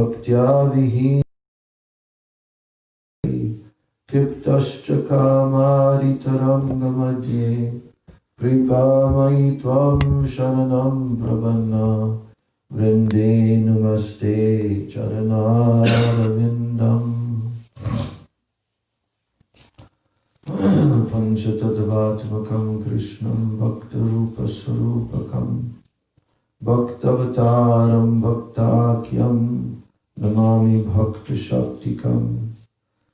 bhaktya vihi Kiptascha kamari taranga madhye Kripa mai tvam sharanam pravanna Vrinde namaste charanarvindam Panchatattvatmakam Krishnam Bhaktarupa Sarupakam Bhaktavataram Bhaktakyam Namami Bhakta Shaktikam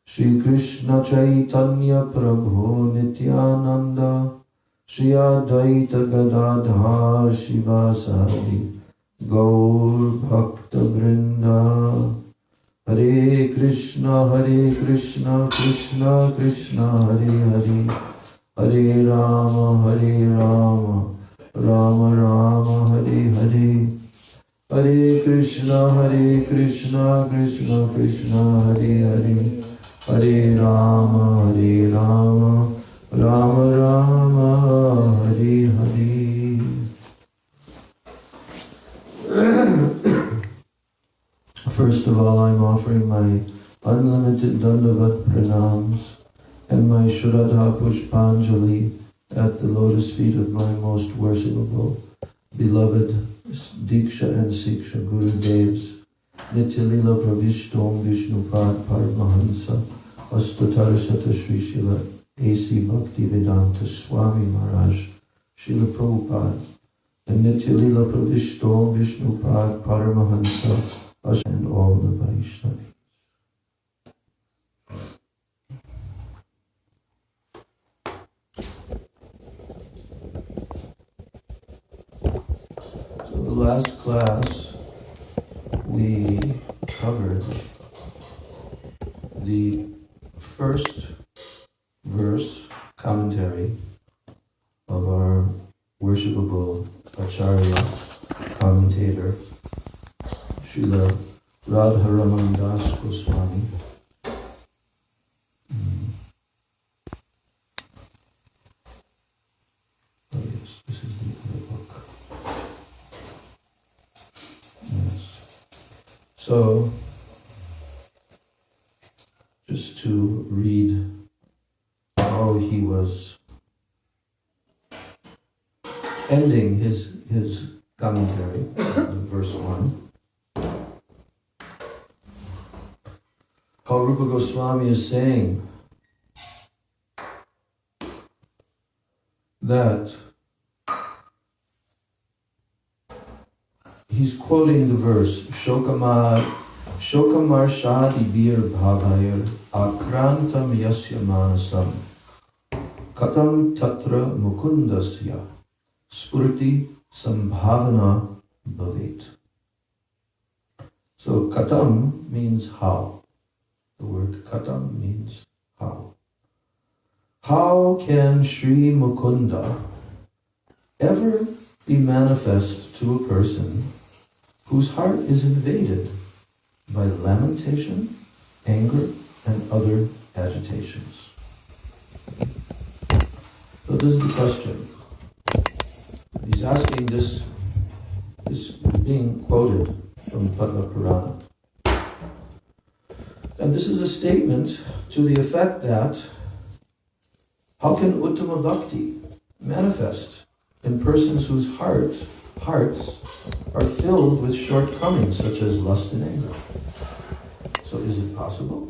Shri Krishna Chaitanya Prabhu Nityananda Shri Advaita Gadadhar Shivasadi Gaur Bhakta Vrinda Hare Krishna Krishna Krishna Hare Hare Hare Rama Rama Rama Hare Hare Hare Krishna Krishna Krishna Hare Hare Hare Rama Rama Rama Hare Hare. First of all, I'm offering my unlimited Dandavat pranams and my Shraddha Pushpanjali at the lotus feet of my most worshipable, beloved Diksha and Siksha Gurudevs, Nityalila Pravishtom Vishnupad Paramahansa Astatarasata Sri Srila A.C. Bhaktivedanta Swami Maharaj, Srila Prabhupada, and Nityalila Pravishtom Vishnupad Paramahansa and all the Vaishnavis. So the last class we covered the first verse commentary of our worshipable Acharya commentator Srila Radharaman Das Goswami. Oh yes, this is the other book. Yes. So, just to read how he was ending his commentary, verse 1. How Rupa Goswami is saying that he's quoting the verse Shokamar Shadi Bir Bhavayar Akrantam Yasya Manasam Katam Tatra Mukundasya Spurti Sambhavana Bhavet. So Katam means how. The word Katam means how. How can Sri Mukunda ever be manifest to a person whose heart is invaded by lamentation, anger, and other agitations? So this is the question. He's asking this is being quoted from Padma Purana. And this is a statement to the effect that how can Uttama Bhakti manifest in persons whose hearts are filled with shortcomings such as lust and anger? So is it possible?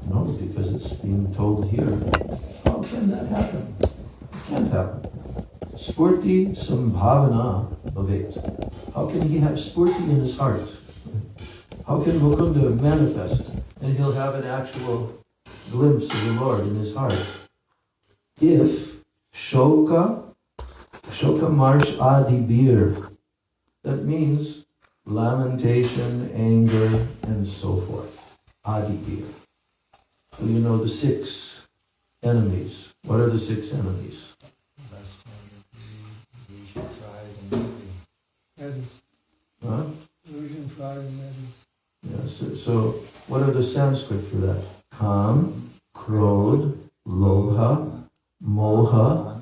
No, because it's being told here. How can that happen? It can't happen. Spurti Sambhavana Bhavet. How can he have spurti in his heart? How can Mukunda manifest and he'll have an actual glimpse of the Lord in his heart? If Shoka Marsh Adi Bir, that means lamentation, anger, and so forth. Adi Bir. So you know the 6 enemies. What are the 6 enemies? Lust, anger, greed, pride, and envy. Huh? Illusion, pride, and envy. Yes. So what are the Sanskrit for that? Kam, Krodh, Lobha, Moha,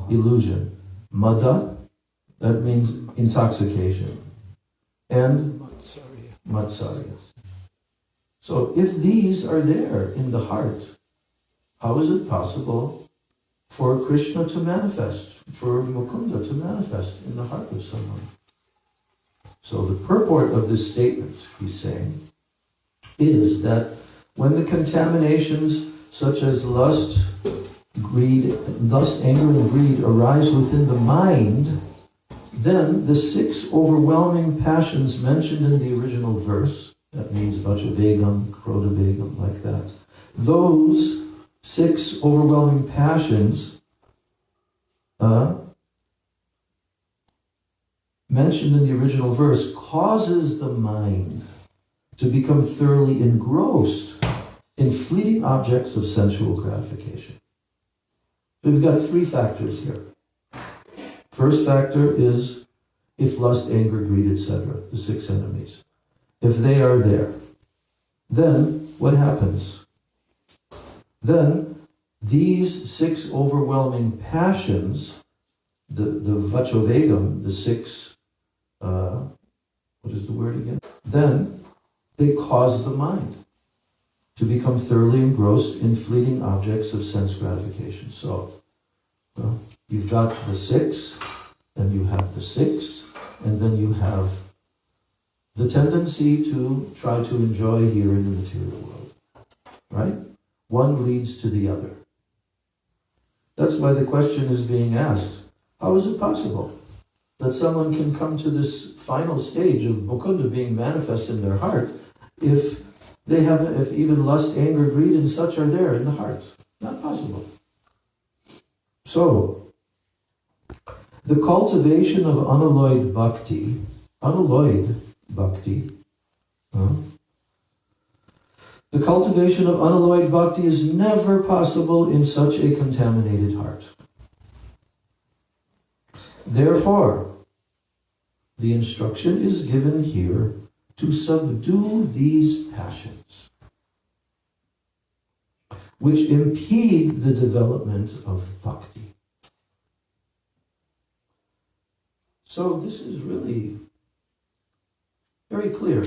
illusion. Mada, that means intoxication. and Matsarya. So if these are there in the heart, how is it possible for Krishna to manifest, for Mukunda to manifest in the heart of someone? So the purport of this statement, he's saying, is that when the contaminations such as lust, anger, and greed arise within the mind, then the 6 overwhelming passions mentioned in the original verse, that means Vachavegam, Krodavegam, like that, those 6 overwhelming passions mentioned in the original verse causes the mind to become thoroughly engrossed in fleeting objects of sensual gratification. We've got 3 factors here. First factor is if lust, anger, greed, etc., the 6 enemies. If they are there, then what happens? Then these 6 overwhelming passions, the Vachavegam, the 6, what is the word again? Then they cause the mind to become thoroughly engrossed in fleeting objects of sense gratification. So, you've got the 6, then you have the 6, and then you have the tendency to try to enjoy here in the material world. Right? One leads to the other. That's why the question is being asked, how is it possible that someone can come to this final stage of Mukunda being manifest in their heart if even lust, anger, greed, and such are there in the heart? Not possible. So, the cultivation of unalloyed bhakti, the cultivation of unalloyed bhakti is never possible in such a contaminated heart. Therefore, the instruction is given here to subdue these passions, which impede the development of bhakti. So this is really very clear.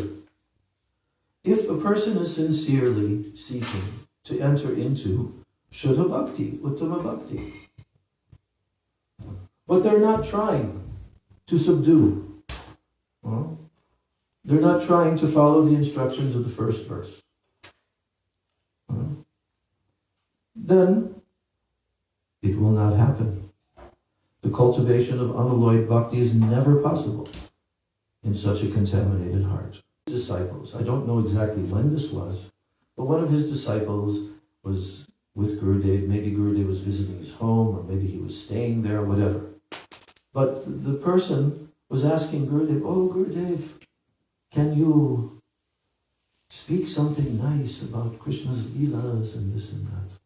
If a person is sincerely seeking to enter into Shuddha Bhakti, Uttama Bhakti, but they're not trying to subdue, they're not trying to follow the instructions of the first verse, then it will not happen. The cultivation of unalloyed bhakti is never possible in such a contaminated heart. Disciples, I don't know exactly when this was, but one of his disciples was with Gurudev. Maybe Gurudev was visiting his home, or maybe he was staying there, whatever. But the person was asking Gurudev, "Oh Gurudev, can you speak something nice about Krishna's Leelas and this and that?"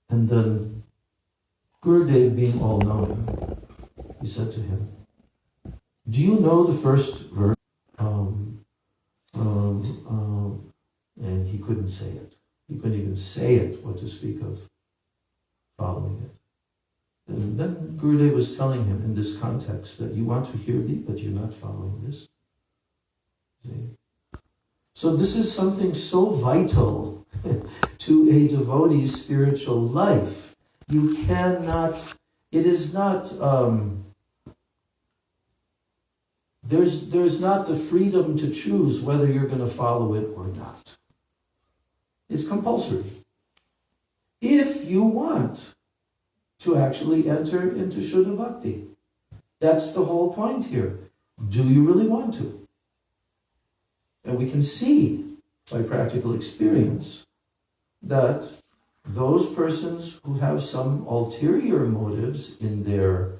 And then Gurudev, being all-knowing, he said to him, "Do you know the first verse?" And he couldn't say it. He couldn't even say it, what to speak of following it. And then Gurudev was telling him in this context that you want to hear me, but you're not following this. See? So this is something so vital to a devotee's spiritual life. You cannot, it is not, there's not the freedom to choose whether you're going to follow it or not. It's compulsory. If you want to actually enter into Shuddha Bhakti. That's the whole point here. Do you really want to? And we can see by practical experience that those persons who have some ulterior motives in their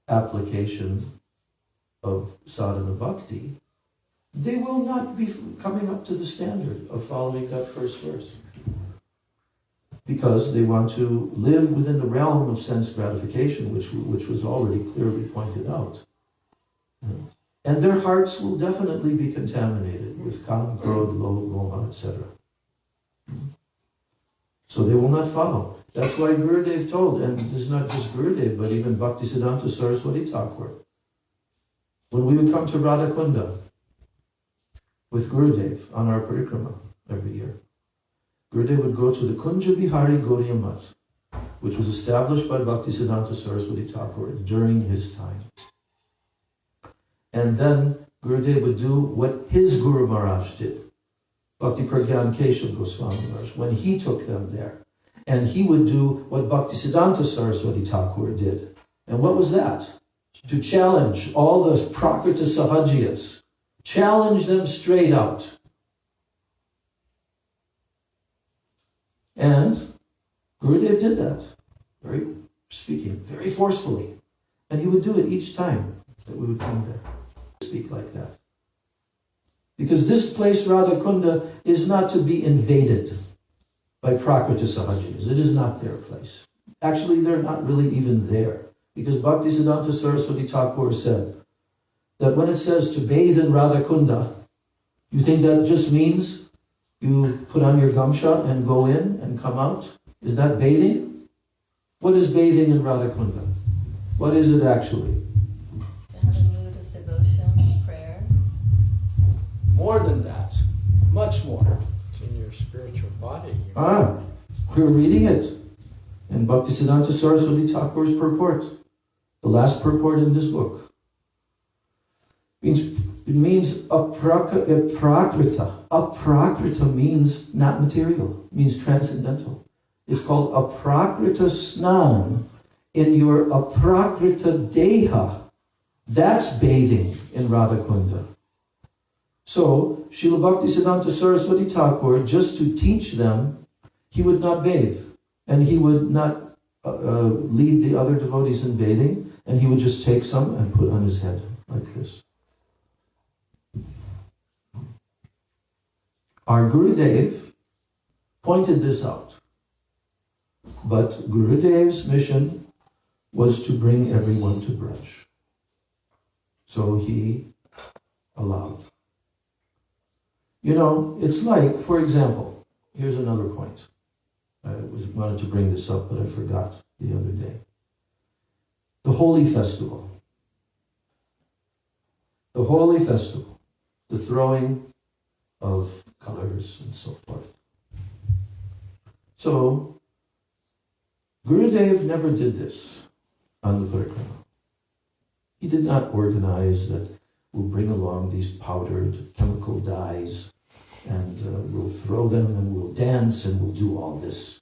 application of sadhana bhakti, they will not be coming up to the standard of following that first verse. Because they want to live within the realm of sense gratification, which was already clearly pointed out. And their hearts will definitely be contaminated with kam, krodh, lobh, moha, etc. So they will not follow. That's why Gurudev told, and it's not just Gurudev, but even Bhaktisiddhanta Saraswati Thakur when we would come to Radhakunda with Gurudev on our parikrama every year, Gurudev would go to the Kunja Bihari Gaudiya Math, which was established by Bhaktisiddhanta Saraswati Thakur during his time. And then Gurudev would do what his Guru Maharaj did, Bhakti Pragyan Keshav Goswami Maharaj, when he took them there. And he would do what Bhaktisiddhanta Saraswati Thakur did. And what was that? To challenge all those Prakrita Sahajiyas. Challenge them straight out. And Gurudev did that, very forcefully. And he would do it each time that we would come there. Speak like that. Because this place, Radhakunda, is not to be invaded by Prakrita Sahajiyas. It is not their place. Actually, they're not really even there. Because Bhaktisiddhanta Saraswati Thakur said that when it says to bathe in Radhakunda, you think that just means you put on your gamsha and go in and come out? Is that bathing? What is bathing in Radhakunda? What is it actually? To have a mood of devotion, prayer. More than that. Much more. It's in your spiritual body. We're reading it in Bhaktisiddhanta Saraswati Thakur's purport. The last purport in this book. It means aprakrita. Aprakrita means not material. It means transcendental. It's called aprakrita snan in your aprakrita deha. That's bathing in Radhakunda. So, Srila Bhaktisiddhanta Saraswati Thakur, just to teach them, he would not bathe. And he would not lead the other devotees in bathing. And he would just take some and put on his head, like this. Our Gurudev pointed this out. But Gurudev's mission was to bring everyone to Braj. So he allowed. You know, it's like, for example, here's another point. I wanted to bring this up, but I forgot the other day. The Holy Festival. The Holy Festival. The throwing of colors and so forth. So, Gurudev never did this on the parikrama. He did not organize that we'll bring along these powdered chemical dyes and we'll throw them and we'll dance and we'll do all this.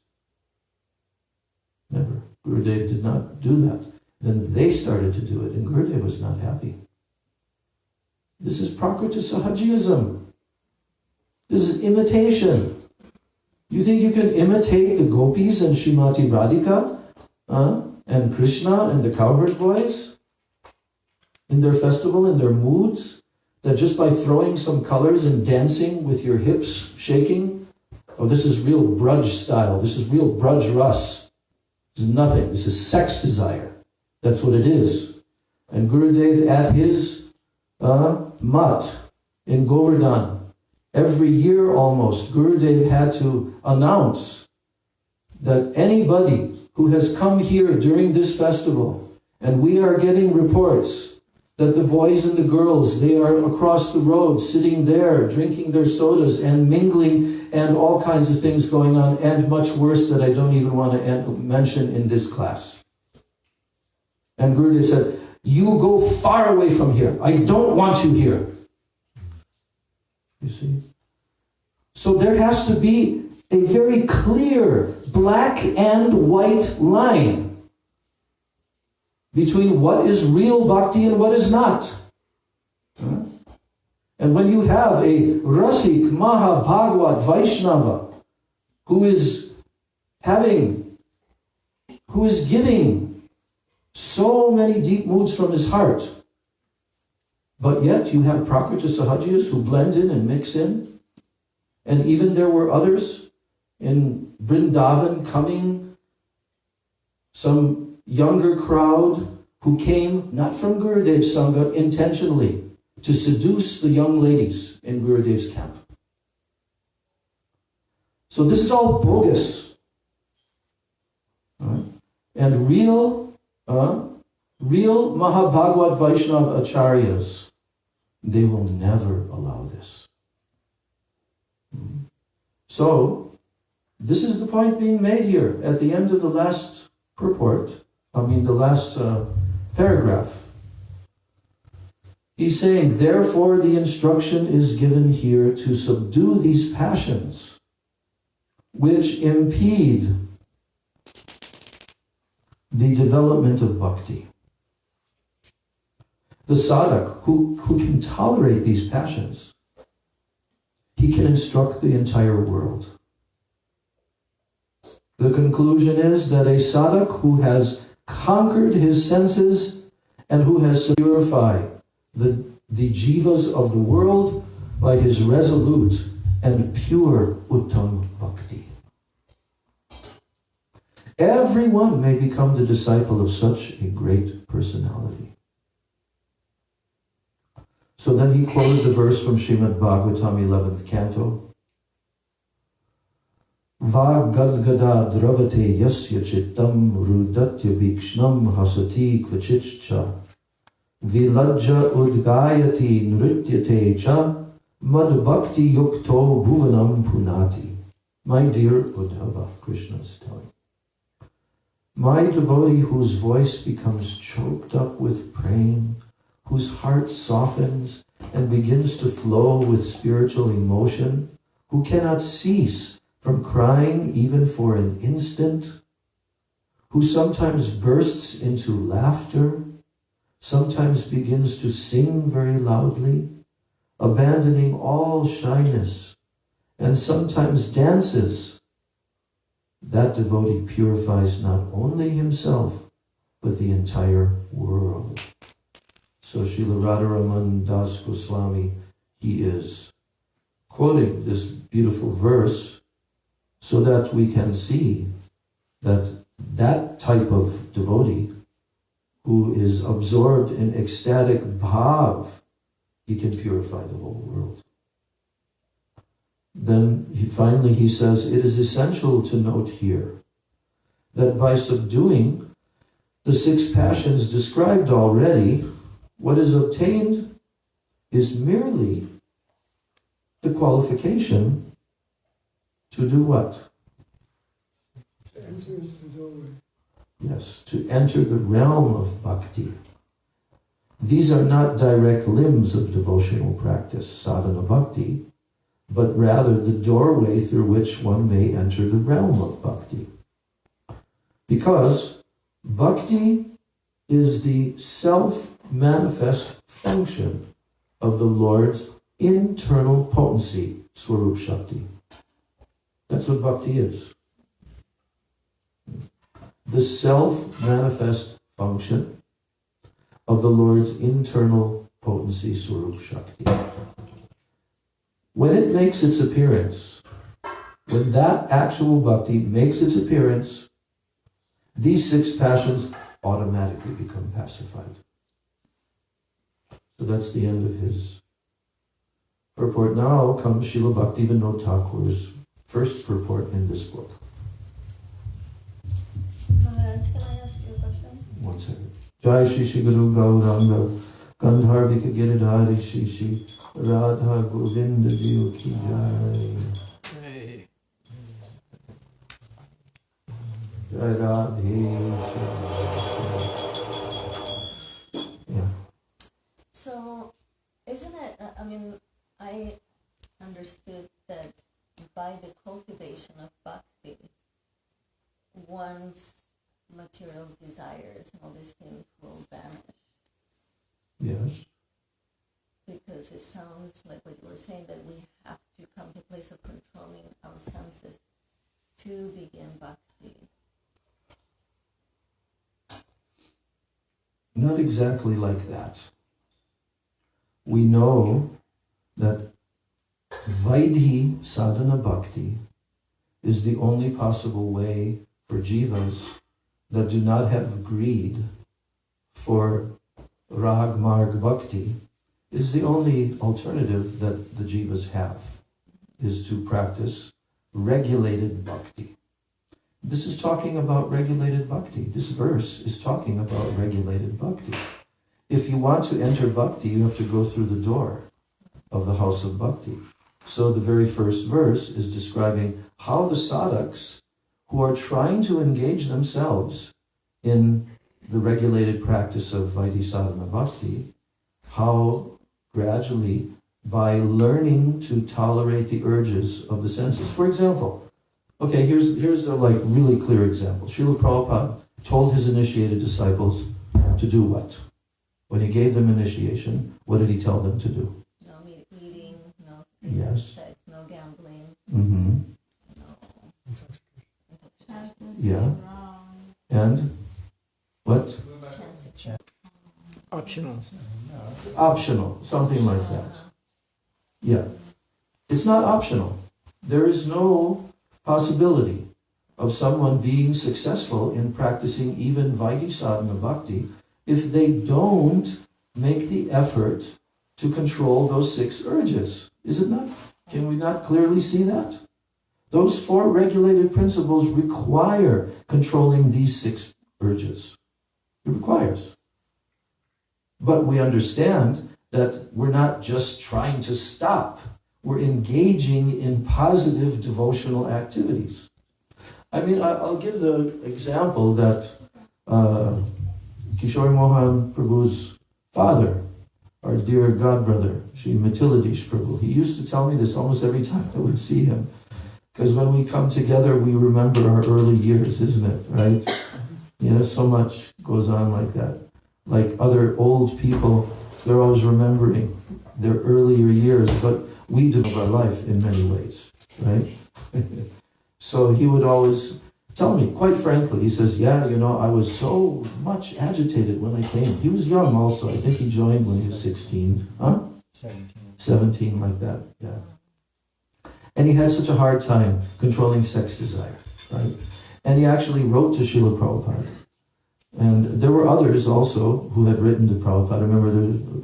Never. Gurudev did not do that. Then they started to do it and Gurudev was not happy. This is Prakriti Sahajiyism. This is imitation. You think you can imitate the Gopis and Srimati Radhika and Krishna and the cowherd boys in their festival, in their moods, that just by throwing some colors and dancing with your hips shaking, oh, this is real Braj style, this is real Braj Ras. This is nothing, this is sex desire. That's what it is. And Gurudev at his mat in Govardhan, every year almost, Gurudev had to announce that anybody who has come here during this festival, and we are getting reports that the boys and the girls, they are across the road, sitting there, drinking their sodas and mingling and all kinds of things going on, and much worse that I don't even want to mention in this class. And Gurudev said, you go far away from here. I don't want you here. You see? So there has to be a very clear black and white line between what is real bhakti and what is not. And when you have a Rasik, Maha, Bhagavad, Vaishnava, who is giving so many deep moods from his heart, but yet you have Prakriti Sahajiyas who blend in and mix in, and even there were others in Vrindavan coming, some younger crowd who came not from Gurudev's Sangha intentionally to seduce the young ladies in Gurudev's camp. So this is all bogus. And real Real Mahabhagavad Vaishnava Acharyas, they will never allow this. So, this is the point being made here at the end of the last the last paragraph. He's saying, therefore the instruction is given here to subdue these passions which impede the development of bhakti. The sadhak who can tolerate these passions, he can instruct the entire world. The conclusion is that a sadhak who has conquered his senses and who has purified the jivas of the world by his resolute and pure uttam bhakti. Everyone may become the disciple of such a great personality. So then he quoted the verse from Srimad Bhagavatam, 11th canto. Va gadgada dravate yasya chittam rudatya bhikshnam hasati kvachitcha vilajja udgayati nrityate cha madbhakti yukto bhuvanam punati. My dear Uddhava, Krishna is telling, my devotee whose voice becomes choked up with praying, whose heart softens and begins to flow with spiritual emotion, who cannot cease from crying even for an instant, who sometimes bursts into laughter, sometimes begins to sing very loudly, abandoning all shyness, and sometimes dances, that devotee purifies not only himself, but the entire world. So Srila Radharaman Das Goswami, he is quoting this beautiful verse so that we can see that that type of devotee who is absorbed in ecstatic bhav, he can purify the whole world. Then he says, it is essential to note here that by subduing the 6 passions described already, what is obtained is merely the qualification to do what? To enter into the doorway. Yes, to enter the realm of bhakti. These are not direct limbs of devotional practice, sadhana bhakti, but rather the doorway through which one may enter the realm of bhakti. Because bhakti is the self-manifest function of the Lord's internal potency, Swarup Shakti. That's what bhakti is. The self-manifest function of the Lord's internal potency, Swarup Shakti. When it makes its appearance, when that actual bhakti makes its appearance, these 6 passions automatically become pacified. So that's the end of his purport. Now comes Srila Bhaktivinoda Thakur's first purport in this book. Maharaj, can I ask you a question? One second. Jai Shri Shri Guru Gauranga Gandharvika Giridhari Shri Shri Radha Govinda Jiva Ki Jai. Jai Radhe. Yeah. So, isn't it, I understood that by the cultivation of bhakti, one's material desires and all these things will vanish. Yes. Because it sounds like what you were saying, that we have to come to a place of controlling our senses to begin bhakti. Not exactly like that. We know that Vaidhi sadhana bhakti is the only possible way for jivas that do not have greed for rag marg bhakti, is the only alternative that the jivas have, is to practice regulated bhakti. This is talking about regulated bhakti. This verse is talking about regulated bhakti. If you want to enter bhakti, you have to go through the door of the house of bhakti. So the very first verse is describing how the sadhaks who are trying to engage themselves in the regulated practice of Vaidhi sadhana bhakti, how gradually, by learning to tolerate the urges of the senses. For example, okay, here's a really clear example. Srila Prabhupada told his initiated disciples to do what? When he gave them initiation, what did he tell them to do? No eating, no sex, no gambling, Mm-hmm. no Yeah. And what? Optional. Optional, something like that. Yeah. It's not optional. There is no possibility of someone being successful in practicing even Vaidhi sadhana bhakti if they don't make the effort to control those 6 urges. Is it not? Can we not clearly see that? Those 4 regulated principles require controlling these 6 urges. It requires. But we understand that we're not just trying to stop. We're engaging in positive devotional activities. I mean, I'll give the example that Kishore Mohan Prabhu's father, our dear godbrother, Sri Matiladish Prabhu, he used to tell me this almost every time I would see him. Because when we come together, we remember our early years, isn't it? Right? So much goes on like that. Like other old people, they're always remembering their earlier years, but we develop our life in many ways, right? So he would always tell me, quite frankly, he says, yeah, I was so much agitated when I came. He was young also. I think he joined when he was 16. Huh? 17, like that, yeah. And he had such a hard time controlling sex desire, right? And he actually wrote to Srila Prabhupada. And there were others also who had written to Prabhupada. I remember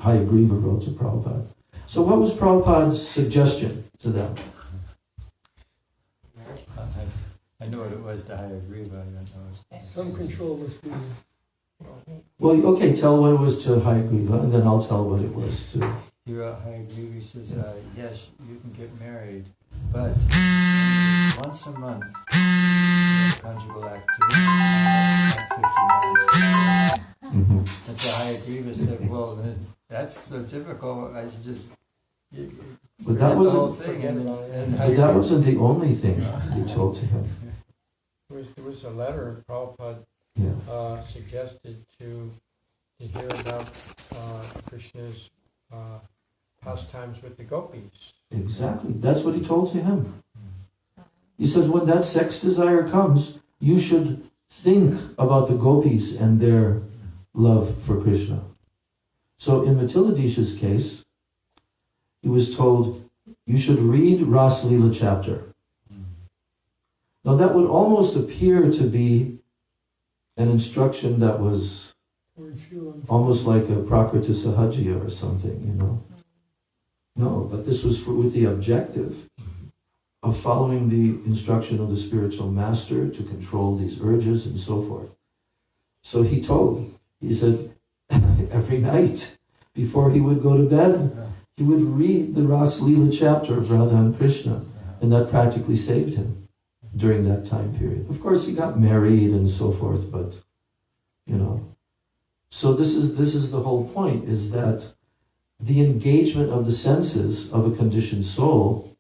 Hayagriva wrote to Prabhupada. So what was Prabhupada's suggestion to them? I know what it was to Hayagriva. I don't know. Some control must be. Well, okay, tell what it was to Hayagriva, and then I'll tell what it was to... He wrote Hayagriva, he says, yes, you can get married, but once a month, conjugal activity, not 50 minutes. And so Hayagriva said, well, that's so difficult, I should just but that wasn't, the whole thing. But that wasn't the only thing he told to him. There was a letter Prabhupada suggested to hear about Krishna's pastimes with the Gopis. Exactly. That's what he told to him. He says, when that sex desire comes, you should think about the Gopis and their love for Krishna. So in Matiladisha's case, he was told, you should read Ras Leela chapter. Now that would almost appear to be an instruction that was almost like a Prakriti Sahajya or something, No, but this was with the objective of following the instruction of the spiritual master to control these urges and so forth. So he said, every night before he would go to bed, he would read the Ras Leela chapter of Radha and Krishna, and that practically saved him during that time period. Of course, he got married and so forth, but, So this is the whole point, is that the engagement of the senses of a conditioned soul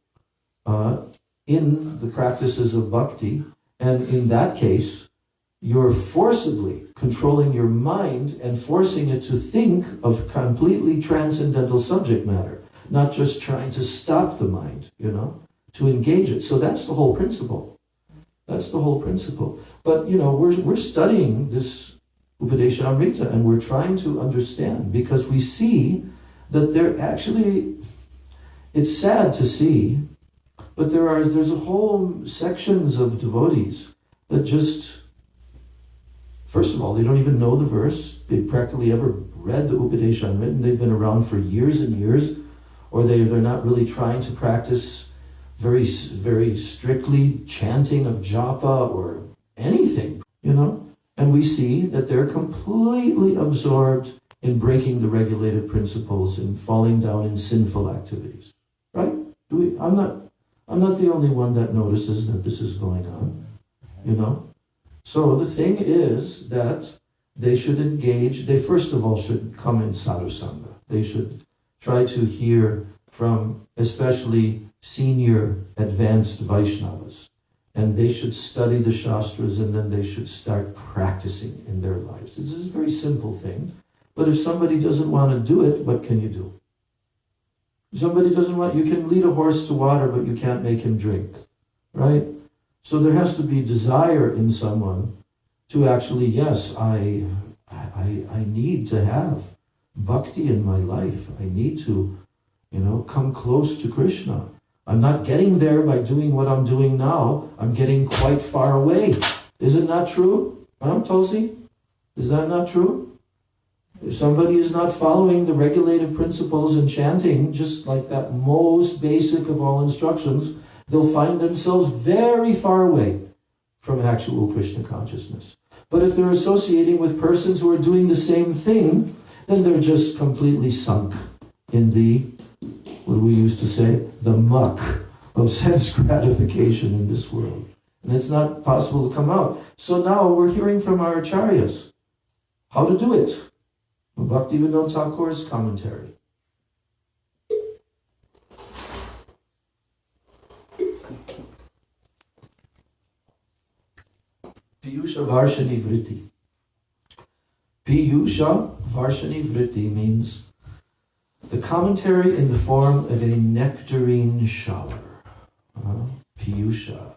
in the practices of bhakti, and in that case, you're forcibly controlling your mind and forcing it to think of completely transcendental subject matter, not just trying to stop the mind, to engage it. So that's the whole principle. That's the whole principle. But, we're studying this Upadesha Amrita, and we're trying to understand, because we see that there actually, it's sad to see, but there's a whole sections of devotees that just, first of all, they don't even know the verse. They practically ever read the Upadesha Amrita, and they've been around for years and years, or they're not really trying to practice very, very strictly chanting of japa or anything, you know? And we see that they're completely absorbed in breaking the regulated principles and falling down in sinful activities, right? I'm not the only one that notices that this is going on, you know? So the thing is that they should engage, they first of all should come in sadhu sangha. They should try to hear from especially senior advanced Vaishnavas. And they should study the Shastras and then they should start practicing in their lives. This is a very simple thing. But if somebody doesn't want to do it, what can you do? If somebody doesn't want, you can lead a horse to water, but you can't make him drink, right? So there has to be desire in someone to actually, yes, I need to have bhakti in my life. I need to, come close to Krishna. I'm not getting there by doing what I'm doing now. I'm getting quite far away. Is it not true? Huh, Tulsi? Is that not true? If somebody is not following the regulative principles and chanting, just like that most basic of all instructions, they'll find themselves very far away from actual Krishna consciousness. But if they're associating with persons who are doing the same thing, then they're just completely sunk in the, what do we used to say, the muck of sense gratification in this world. And it's not possible to come out. So now we're hearing from our acharyas how to do it. Bhaktivedanta Thakur's commentary. Piyusha Varshani Vritti. Piyusha Varshani Vritti means the commentary in the form of a nectarine shower. Piyusha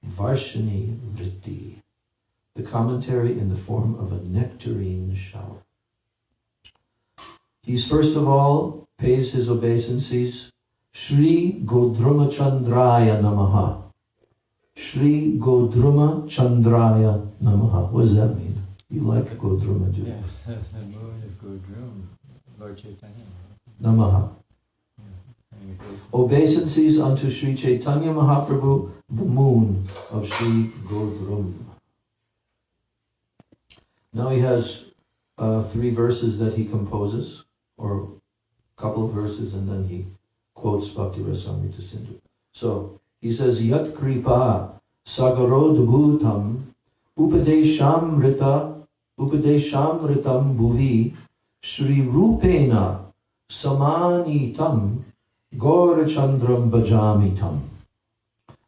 Varshani Vritti. The commentary in the form of a nectarine shower. He's first of all pays his obeisances. Shri Godruma Chandraya Namaha. Shri Godruma Chandraya Namaha. What does that mean? You like Godruma, do you? Yes, that's the moon of Godrum, Lord Chaitanya. Namaha. Yeah. Obeisances unto Sri Chaitanya Mahaprabhu, the moon of Sri Godrum. Now he has 3 verses that he composes, or a couple of verses, and then he quotes Bhakti Rasamrita Sindhu. So he says, Yat Kripa Sagarod Bhutam Upadeshamritam Bhuvi Shri Rupena Samanitam Gaurachandram Bhajamitam.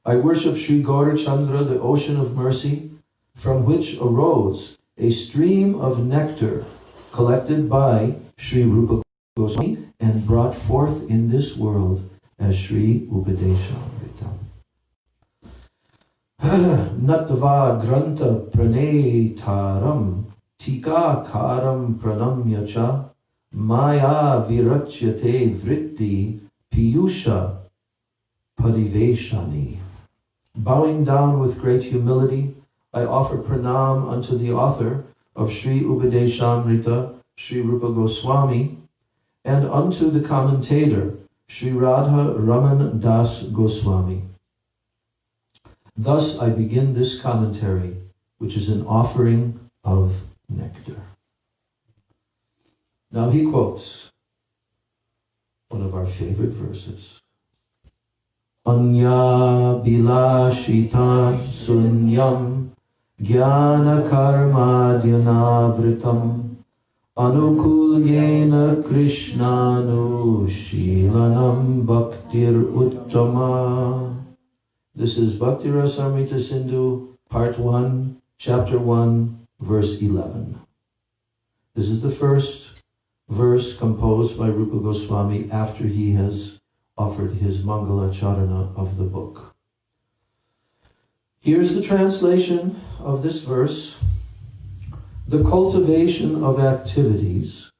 I worship Sri Gaurachandra, the ocean of mercy, from which arose a stream of nectar collected by Sri Rupa Goswami and brought forth in this world as Sri Upadeshamritam. Natva Granta Pranetaram Tika Karam Pranamyacha Maya Virachyate Vritti Piyusha Pariveshani. Bowing down with great humility, I offer pranam unto the author of Sri Upadeshamrita, Sri Rupa Goswami, and unto the commentator, Sri Radha Raman Das Goswami. Thus I begin this commentary, which is an offering of nectar. Now he quotes one of our favorite verses. Anya bilashita sunyam jnana karma dhyanavritam anukulyena krishnanu shilanam bhaktir uttama. This is Bhakti Rasamrita Sindhu, Part 1, Chapter 1, Verse 11. This is the first verse composed by Rupa Goswami after he has offered his Mangala Charana of the book. Here's the translation of this verse. The cultivation of activities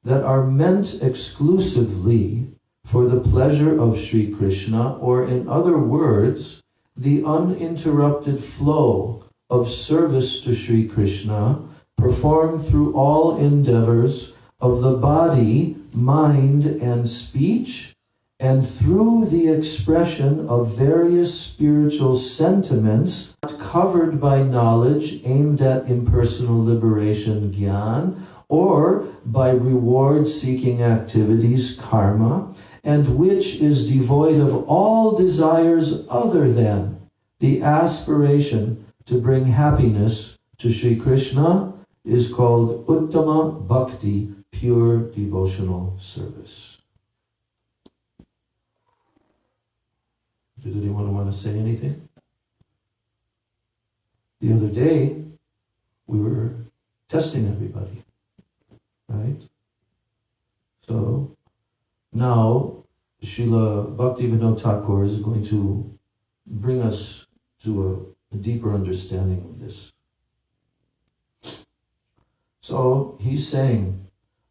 that are meant exclusively for the pleasure of Sri Krishna, or in other words, the uninterrupted flow of service to Sri Krishna, performed through all endeavors of the body, mind, and speech, and through the expression of various spiritual sentiments covered by knowledge aimed at impersonal liberation, jnana, or by reward-seeking activities, karma, and which is devoid of all desires other than the aspiration to bring happiness to Sri Krishna, is called Uttama Bhakti, pure devotional service. Did anyone want to say anything? The other day, we were testing everybody, right? So now, Srila Bhaktivinoda Thakur is going to bring us to a deeper understanding of this. So he's saying,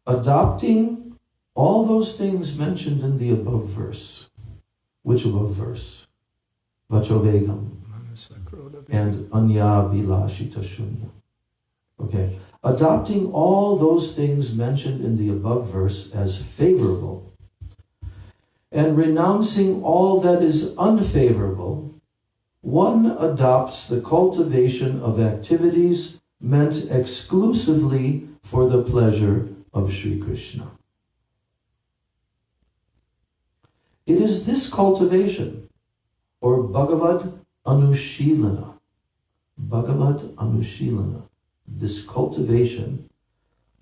adopting all those things mentioned in the above verse. Which above verse? Vachovegam and Anya Bilashita Shunya. Okay. Adopting all those things mentioned in the above verse as favorable and renouncing all that is unfavorable, one adopts the cultivation of activities meant exclusively for the pleasure of Sri Krishna. It is this cultivation, or Bhagavad Anushilana, this cultivation,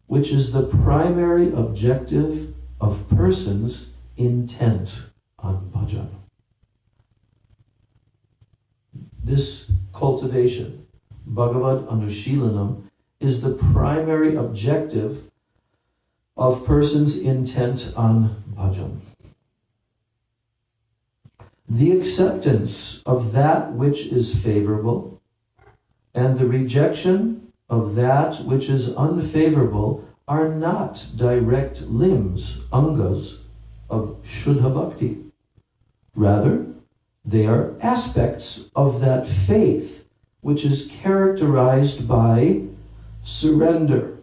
which is the primary objective of persons intent on bhajan. This cultivation, Bhagavad Anushilanam, is the primary objective of persons intent on bhajan. The acceptance of that which is favorable and the rejection of that which is unfavorable are not direct limbs, angas, of Shuddha Bhakti. Rather, they are aspects of that faith which is characterized by surrender,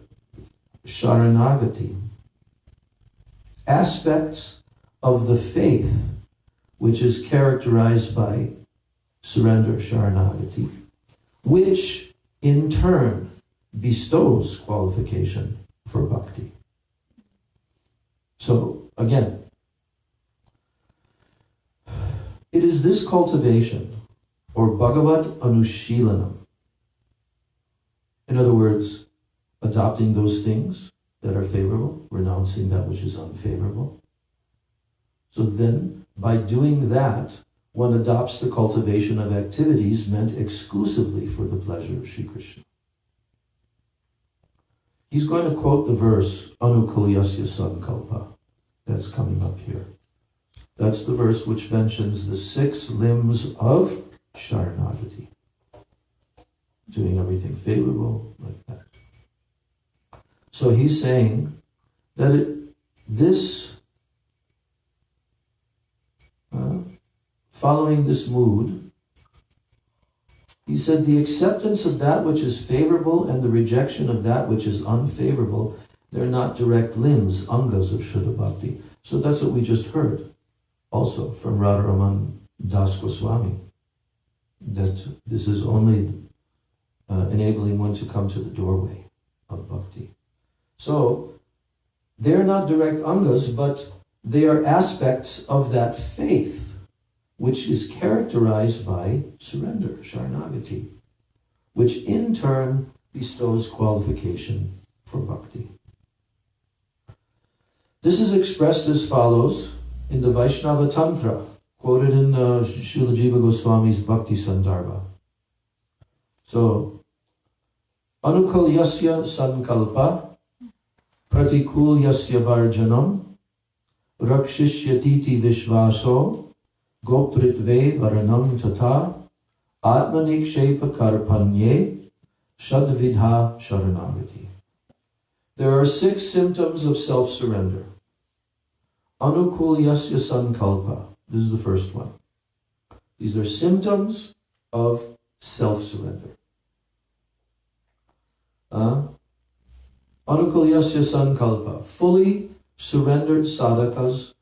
sharanagati. Aspects of the faith which is characterized by surrender, sharanagati, which in turn bestows qualification for bhakti. So, again, it is this cultivation, or Bhagavad Anushilanam. In other words, adopting those things that are favorable, renouncing that which is unfavorable. So then, by doing that, one adopts the cultivation of activities meant exclusively for the pleasure of Sri Krishna. He's going to quote the verse, Anukulyasya Sankalpa, that's coming up here. That's the verse which mentions the 6 limbs of Sharanagati. Doing everything favorable, like that. So he's saying that following this mood, he said the acceptance of that which is favorable and the rejection of that which is unfavorable, they're not direct limbs, angas of Shuddha Bhakti. So that's what we just heard also from Radharaman Das Goswami, that this is only enabling one to come to the doorway of bhakti. So they're not direct angas, but they are aspects of that faith which is characterized by surrender, sharanagati, which in turn bestows qualification for bhakti. This is expressed as follows in the Vaishnava Tantra, quoted in Srila Jiva Goswami's Bhaktisiddhanta. So, Anukulyasya sankalpa, pratikulyasya varjanam, rakshishyatiti vishvaso, goptritve varanam tata, atmanikshepa karpanye, shadvidha sharanagati. There are 6 symptoms of self-surrender. Anukulyasya sankalpa. This is the first one. These are symptoms of self-surrender. Anukulyasya sankalpa. Fully surrendered sadhakas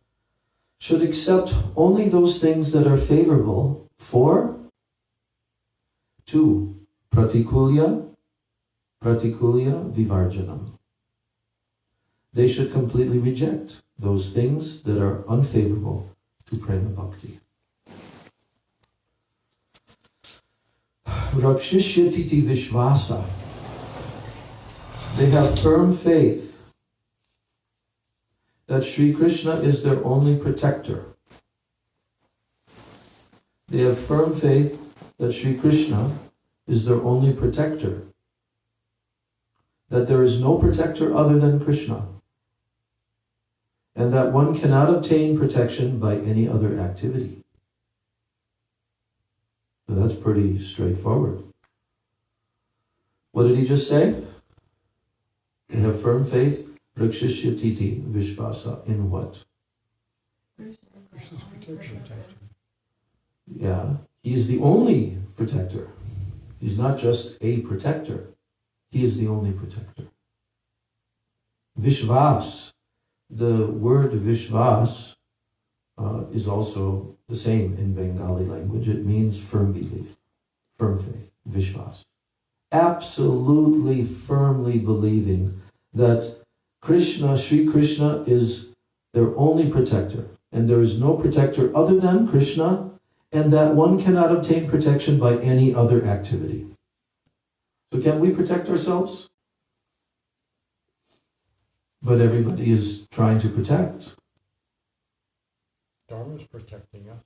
should accept only those things that are favorable for 2. Pratikulya vivarjanam. They should completely reject those things that are unfavorable to prema bhakti. Rakshishyatiti vishvasa. They have firm faith that Sri Krishna is their only protector. They have firm faith that Sri Krishna is their only protector. That there is no protector other than Krishna. And that one cannot obtain protection by any other activity. So that's pretty straightforward. What did he just say? They have firm faith, Rakshishyatiti Vishvasa, in what? Krishna's protection. Yeah, he's the only protector. He's not just a protector. He is the only protector. Vishvas, the word Vishvas is also the same in Bengali language. It means firm belief, firm faith, Vishvas. Absolutely firmly believing that Krishna, Sri Krishna, is their only protector, and there is no protector other than Krishna, and that one cannot obtain protection by any other activity. So can we protect ourselves? But everybody is trying to protect. Dharma's protecting us.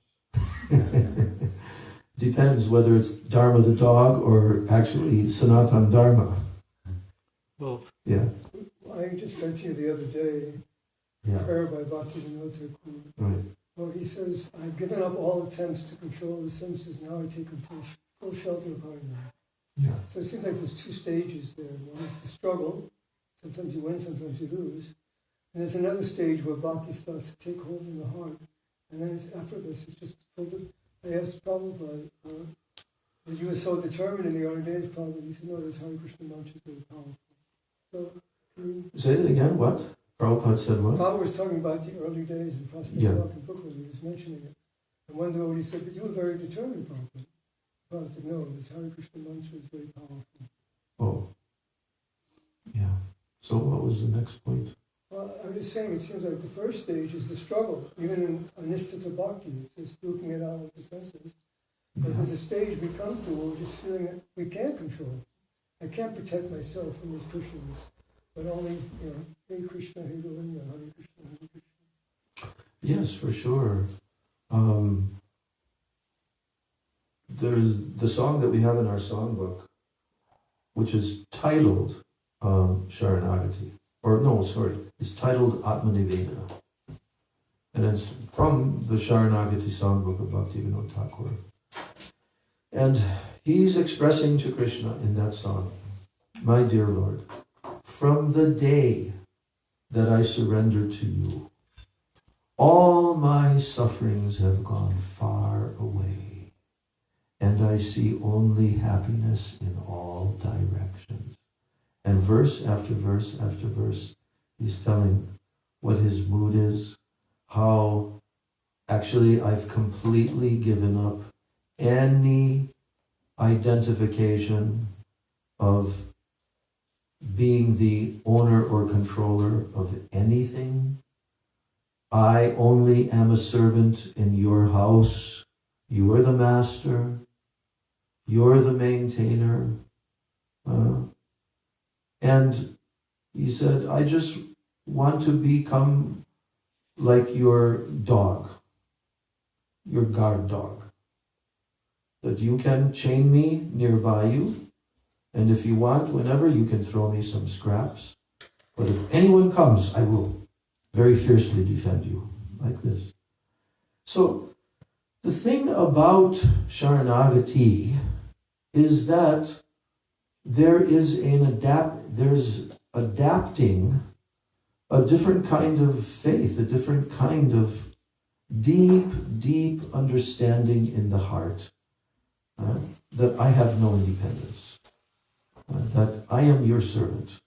Depends whether it's Dharma the dog or actually Sanatana Dharma. Both. Yeah. I just read to you the other day, Yeah. prayer by Bhaktisiddhanta. Right. Well, he says, I've given up all attempts to control the senses, now I take full shelter behind them. Yeah. So it seems like there's 2 stages there. One is the struggle. Sometimes you win, sometimes you lose. And there's another stage where bhakti starts to take hold in the heart. And then it's effortless. It's just full of... I asked Prabhupada, but you were so determined in the early days, Prabhupada. He said, no, this Hare Krishna mantra is very powerful. So, Say it again, what? Prabhupada said what? Prabhupada was talking about the early days in Prospect Yeah. Park and Brooklyn. He was mentioning it. And one devotee said, but you were very determined, Prabhupada. Prabhupada said, no, this Hare Krishna mantra is very powerful. Oh. Yeah. So what was the next point? Well, I'm just saying, it seems like the first stage is the struggle. Even in Anishtata Bhakti, it's just looking it out with the senses. But there's a stage we come to where we're just feeling that we can't control. I can't protect myself from these pushings, but only, Hare Krishna, Hare Govinda, Hare Krishna, Hare Krishna. Yes, for sure. There's the song that we have in our songbook, which is titled Sharanagati. Or no, sorry, it's titled Atmanivedana. And it's from the Sharanagati songbook of Bhaktivinoda Thakur. And he's expressing to Krishna in that song, my dear Lord, from the day that I surrender to you, all my sufferings have gone far away, and I see only happiness in all directions. And verse after verse after verse, he's telling what his mood is, how actually I've completely given up any identification of being the owner or controller of anything. I only am a servant in your house. You are the master. You're the maintainer. And he said, I just want to become like your dog, your guard dog. That you can chain me nearby you, and if you want, whenever, you can throw me some scraps. But if anyone comes, I will very fiercely defend you, like this. So, the thing about Sharanagati is that there's adapting a different kind of faith, a different kind of deep, deep understanding in the heart that I have no independence, that I am your servant,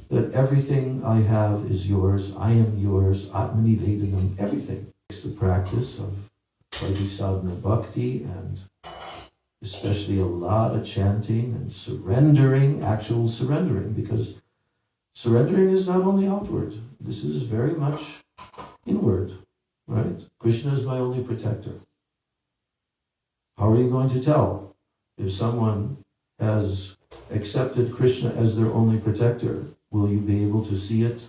that everything I have is yours, I am yours, Atmanivedanam, everything. The practice of sadhana bhakti, and especially a lot of chanting and surrendering, actual surrendering, because surrendering is not only outward, this is very much inward, right? Krishna is my only protector. How are you going to tell if someone has accepted Krishna as their only protector? Will you be able to see it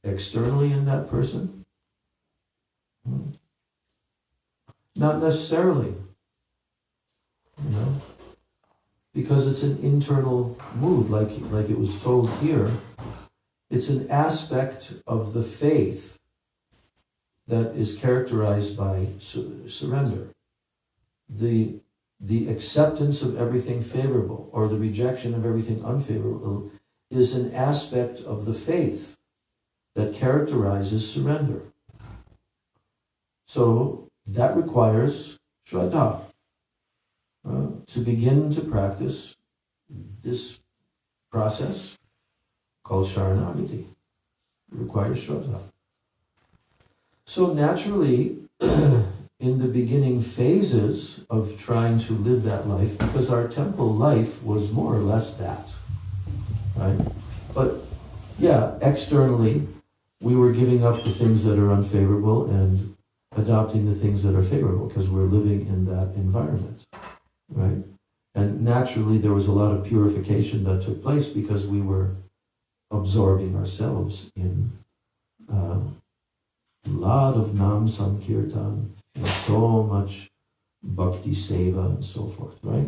externally in that person? Not necessarily, because it's an internal mood, like it was told here. It's an aspect of the faith that is characterized by surrender. The acceptance of everything favorable or the rejection of everything unfavorable is an aspect of the faith that characterizes surrender. So that requires Shraddha. To begin to practice this process called Sharanagati. It requires Shraddha. So naturally, in the beginning phases of trying to live that life, because our temple life was more or less that, right? But yeah, externally, we were giving up the things that are unfavorable and adopting the things that are favorable, because we're living in that environment, right? And naturally, there was a lot of purification that took place because we were absorbing ourselves in a lot of Nam Sankirtan, and so much Bhakti Seva and so forth, right?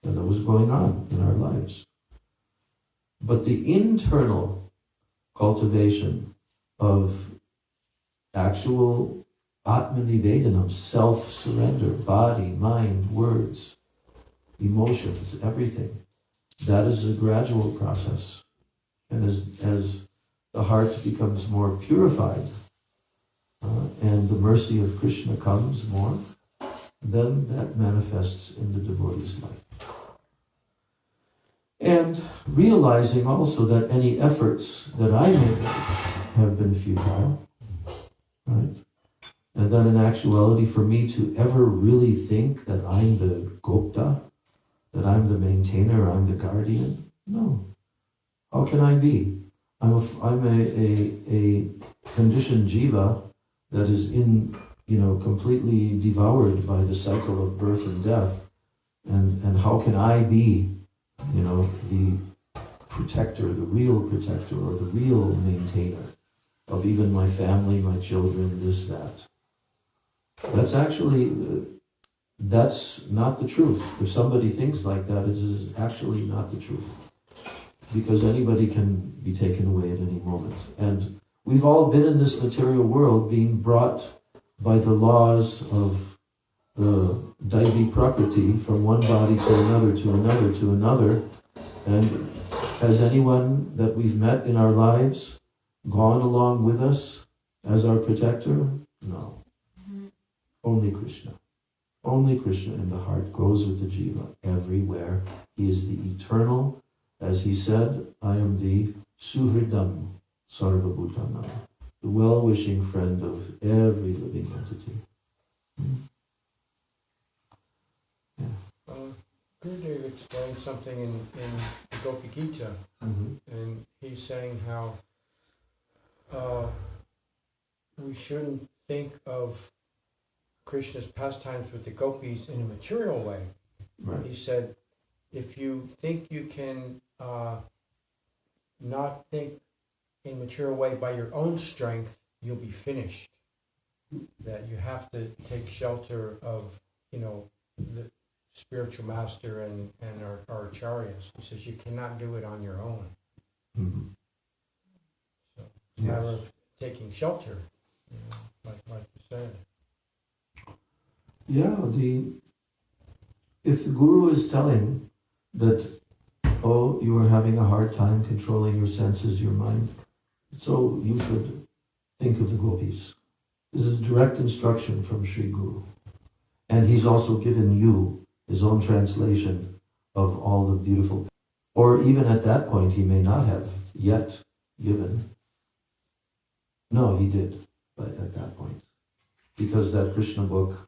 And that was going on in our lives. But the internal cultivation of actual Atmanivedanam, self-surrender, body, mind, words, emotions, everything, that is a gradual process. And as the heart becomes more purified, and the mercy of Krishna comes more, then that manifests in the devotee's life. And realizing also that any efforts that I make have been futile, right? And that in actuality, for me to ever really think that I'm the Gopta, that I'm the maintainer, I'm the guardian, no. How can I be? I'm a conditioned jiva that is completely devoured by the cycle of birth and death. And how can I be, the protector, the real protector, or the real maintainer of even my family, my children, this, that? That's not the truth. If somebody thinks like that, it is actually not the truth. Because anybody can be taken away at any moment. And we've all been in this material world being brought by the laws of the Daivi Prakriti from one body to another, to another, to another. And has anyone that we've met in our lives gone along with us as our protector? No. Only Krishna. Only Krishna in the heart goes with the jiva everywhere. He is the eternal. As he said, I am the Suhridam Sarvabhutanam, the well-wishing friend of every living entity. Gurudev explained something in the Gopi Gita, and he's saying how we shouldn't think of Krishna's pastimes with the gopis in a material way. Right. He said, if you think you can not think in a material way by your own strength, you'll be finished. That you have to take shelter of, the spiritual master and our acharyas. He says you cannot do it on your own. Mm-hmm. So it's a matter of taking shelter, like you said. Yeah, if the Guru is telling that, you are having a hard time controlling your senses, your mind, so you should think of the Gopis. This is direct instruction from Sri Guru. And he's also given you his own translation of all the beautiful, or even at that point he may not have yet given. No, he did, but at that point. because that Krishna book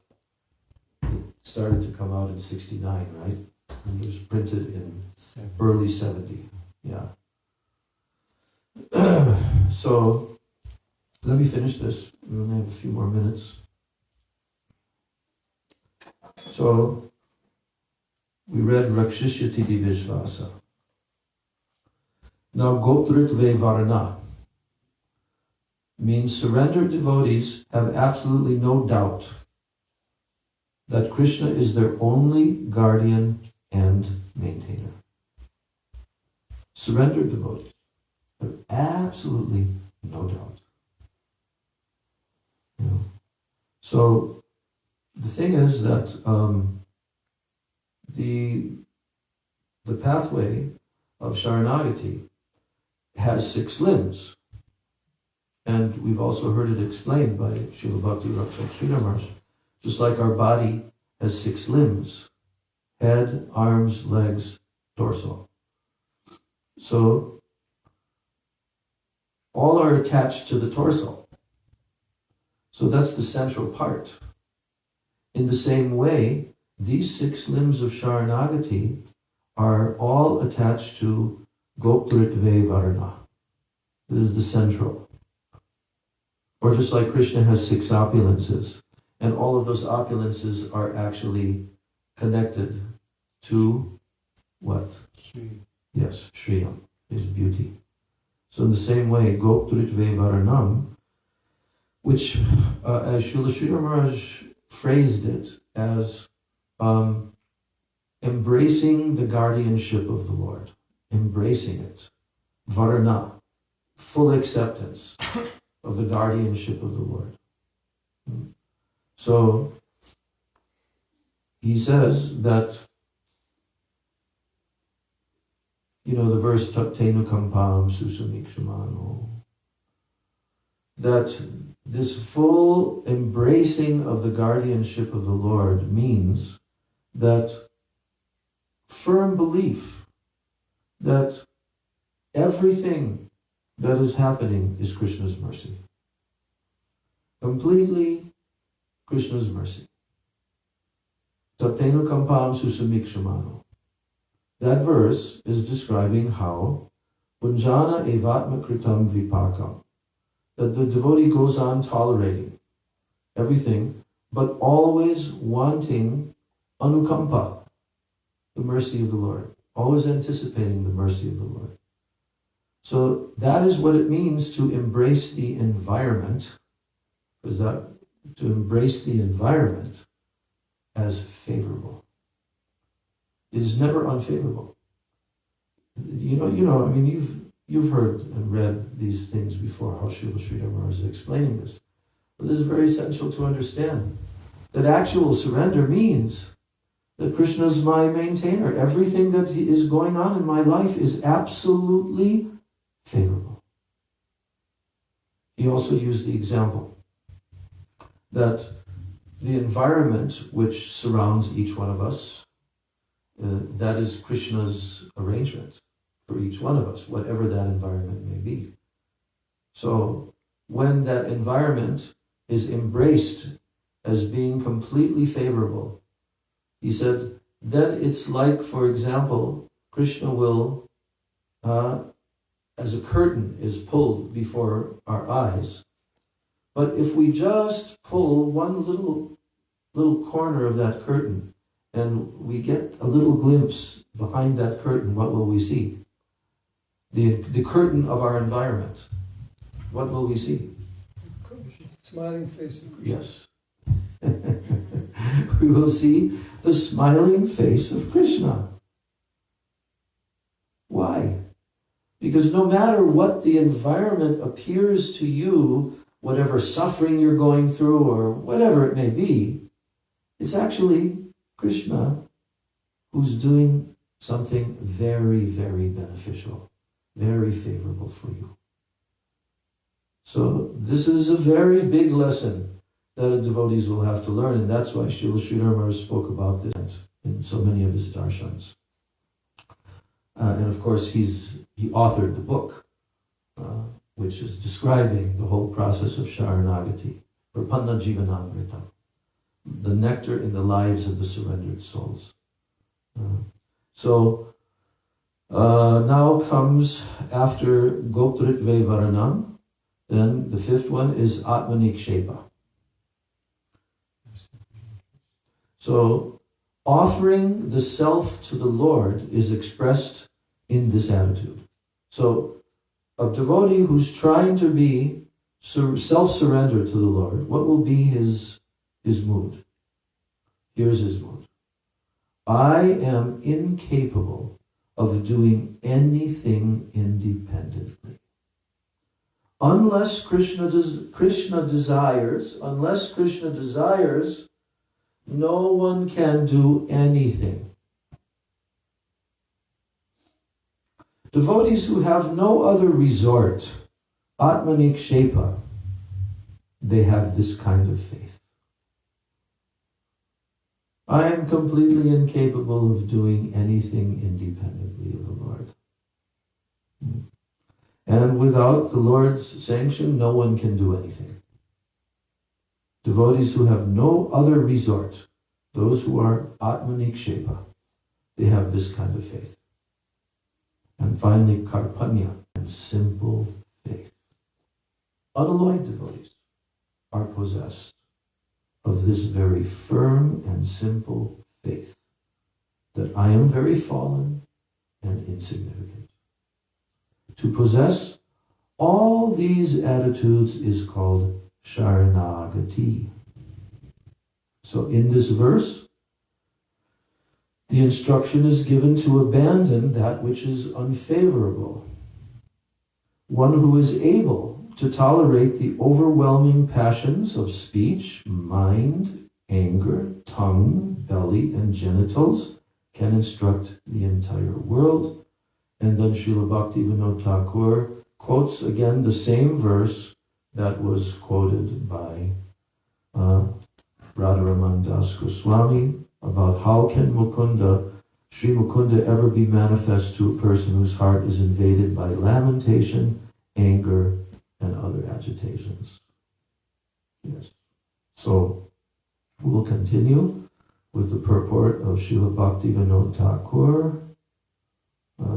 started to come out in 69, right? And it was printed in early 70. Yeah. So, let me finish this. We only have a few more minutes. So, we read Rakshishyati Vishvasa. Now, Goptritve Varana means surrendered devotees have absolutely no doubt that Krishna is their only guardian and maintainer. Surrendered devotees have absolutely no doubt. You know? So the thing is that the pathway of Sharanagati has 6 limbs. And we've also heard it explained by Srila Bhakti Rakshak Sridhar Maharaj. Just like our body has 6 limbs: head, arms, legs, torso. So, all are attached to the torso. So that's the central part. In the same way, these 6 limbs of Sharanagati are all attached to Goptritve Varana. This is the central. Or just like Krishna has 6 opulences, and all of those opulences are actually connected to what? Shri. Yes, Shriyam, his beauty. So in the same way, Goptritve Varanam, which as Srila Sridhar Maharaj phrased it as embracing the guardianship of the Lord, embracing it. Varana, full acceptance of the guardianship of the Lord. So, he says that, the verse Tenu Kampam Susamikshamano, that this full embracing of the guardianship of the Lord means that firm belief that everything that is happening is Krishna's mercy. Completely Krishna's mercy. Taptenu kampam susamikshamano. That verse is describing how Punjana evatma kritam vipakam, that the devotee goes on tolerating everything, but always wanting anukampa, the mercy of the Lord, always anticipating the mercy of the Lord. So that is what it means to embrace the environment, because to embrace the environment as favorable. It is never unfavorable. You've heard and read these things before, how Srila Sridhar Maharaj is explaining this. But this is very essential to understand, that actual surrender means that Krishna is my maintainer. Everything that is going on in my life is absolutely favorable. He also used the example that the environment which surrounds each one of us, that is Krishna's arrangement for each one of us, whatever that environment may be. So when that environment is embraced as being completely favorable, he said, then it's like, for example, Krishna will, as a curtain is pulled before our eyes, but if we just pull one little corner of that curtain and we get a little glimpse behind that curtain, what will we see? The curtain of our environment. What will we see? Smiling face of Krishna. Yes. We will see the smiling face of Krishna. Why? Because no matter what the environment appears to you, whatever suffering you're going through or whatever it may be, it's actually Krishna who's doing something very, very beneficial, very favorable for you. So this is a very big lesson that devotees will have to learn, and that's why Srila Sridhar Maharaj spoke about this in so many of his darshans. And of course, he authored the book, which is describing the whole process of Sharanagati, Prapanna Jivanamrita, the nectar in the lives of the surrendered souls. So now comes after Goptritve Varanam, then the fifth one is Atmanikshepa. So offering the self to the Lord is expressed in this attitude. So a devotee who's trying to be self-surrender to the Lord, what will be his mood? Here's his mood. I am incapable of doing anything independently. Unless Krishna desires, no one can do anything. Devotees who have no other resort, Atmanikshepa, they have this kind of faith. I am completely incapable of doing anything independently of the Lord. And without the Lord's sanction, no one can do anything. Devotees who have no other resort, those who are Atmanikshepa, they have this kind of faith. And finally, Karpanya, and simple faith. Unalloyed devotees are possessed of this very firm and simple faith that I am very fallen and insignificant. To possess all these attitudes is called Sharanagati. So in this verse, the instruction is given to abandon that which is unfavorable. One who is able to tolerate the overwhelming passions of speech, mind, anger, tongue, belly, and genitals can instruct the entire world. And then Srila Bhaktivinoda Thakur quotes again the same verse that was quoted by Radharaman Das Goswami about how can Sri Mukunda ever be manifest to a person whose heart is invaded by lamentation, anger, and other agitations. Yes. So we'll continue with the purport of Srila Bhaktivinoda Thakur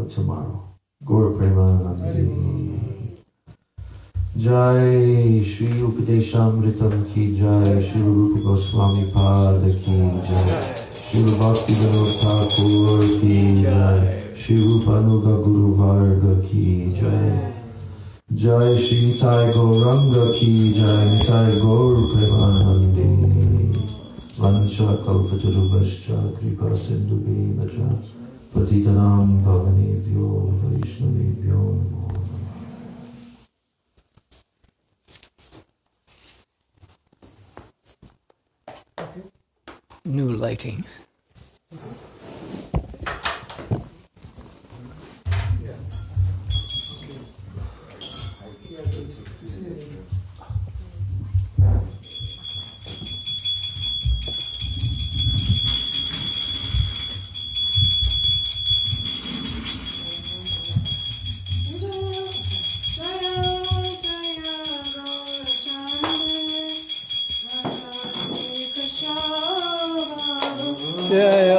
tomorrow. Gaura Premanandi. Jai Shri Upadeshamritam ki jai, Shri Rupa Goswami Pada ki jai, Shri Bhaktivinoda Thakur ki jai, Shri Rupanuga Guru Varga ki jai, Jai Shri Nitai Gauranga ki jai, Nitai Gaur Premanandi. Vancha Kalpatarubhascha Kripa Sindhu Bhinacha Patitanam Bhavanebhyo Vaishnavebhyo Namo. New lighting. Jai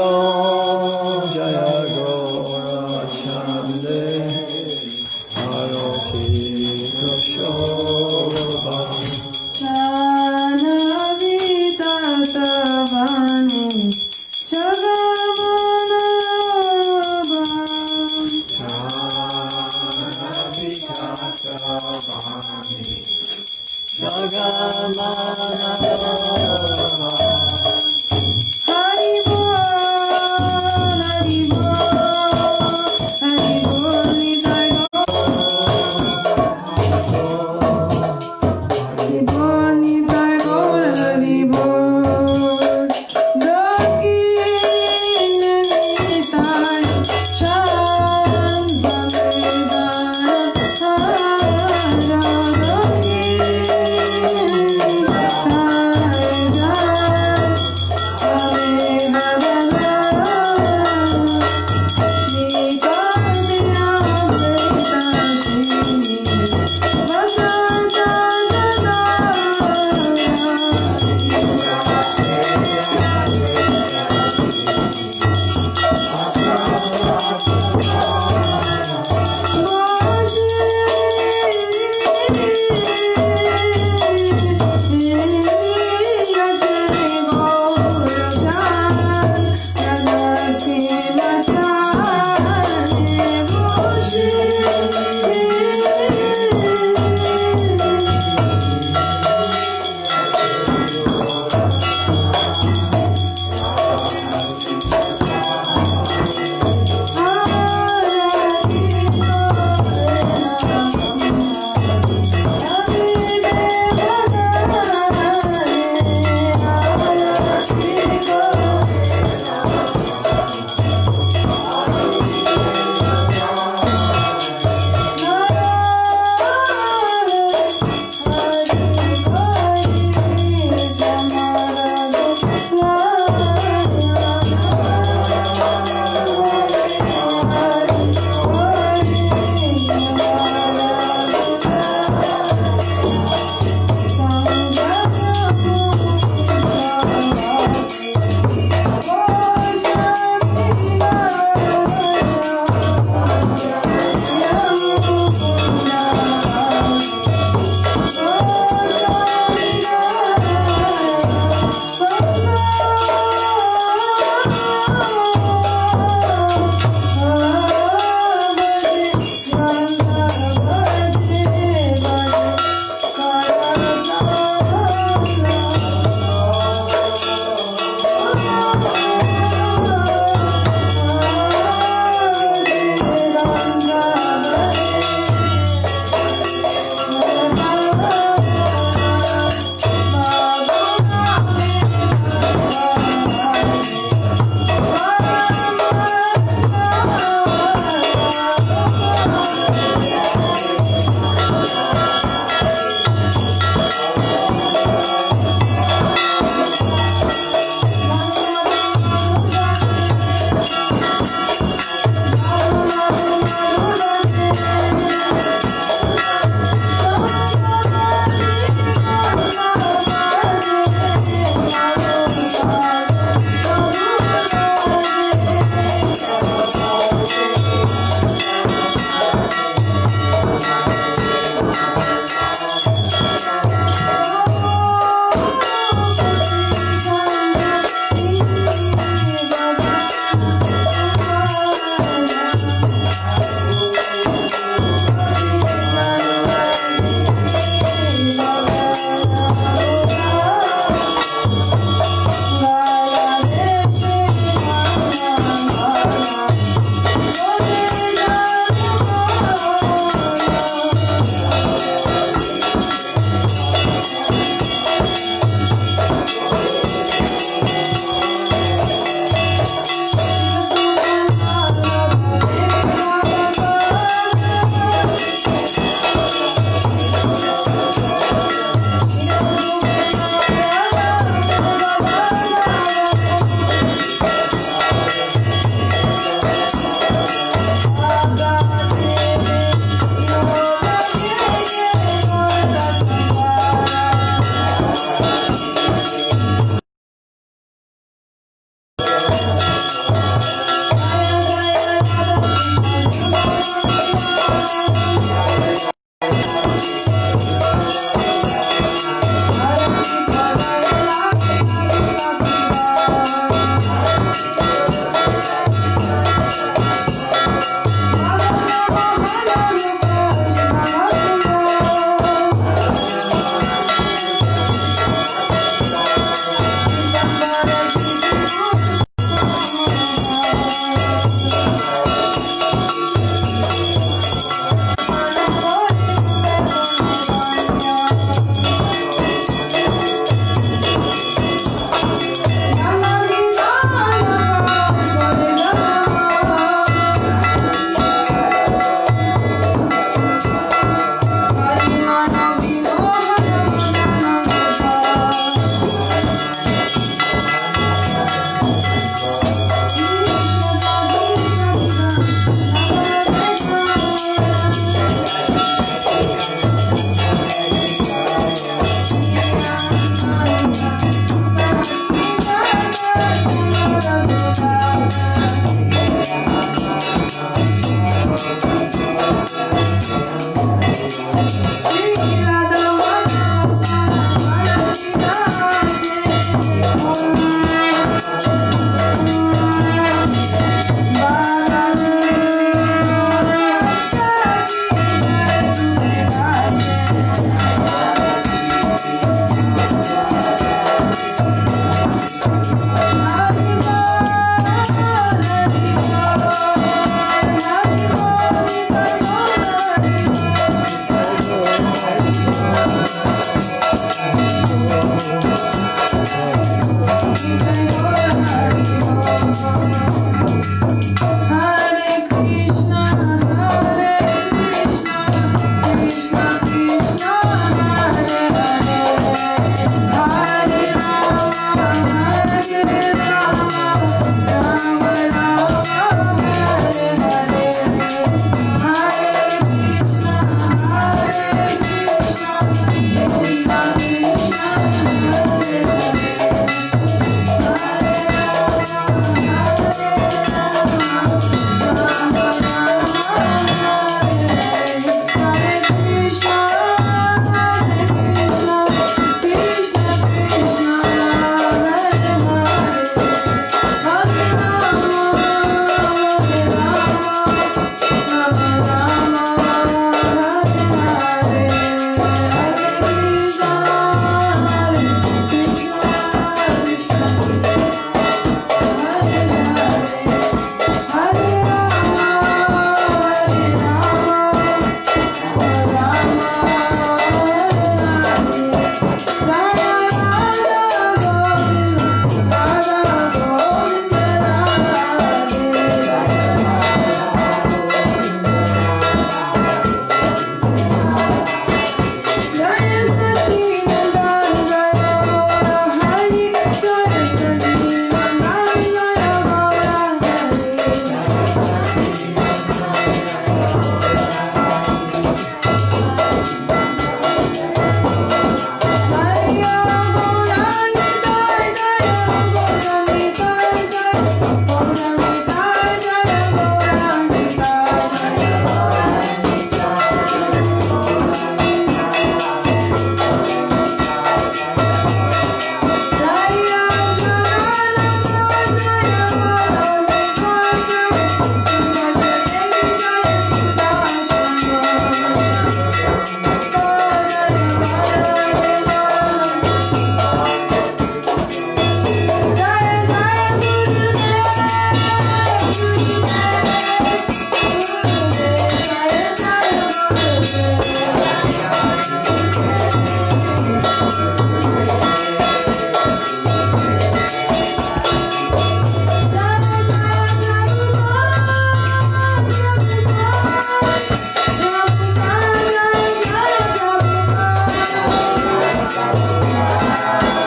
Bhakti.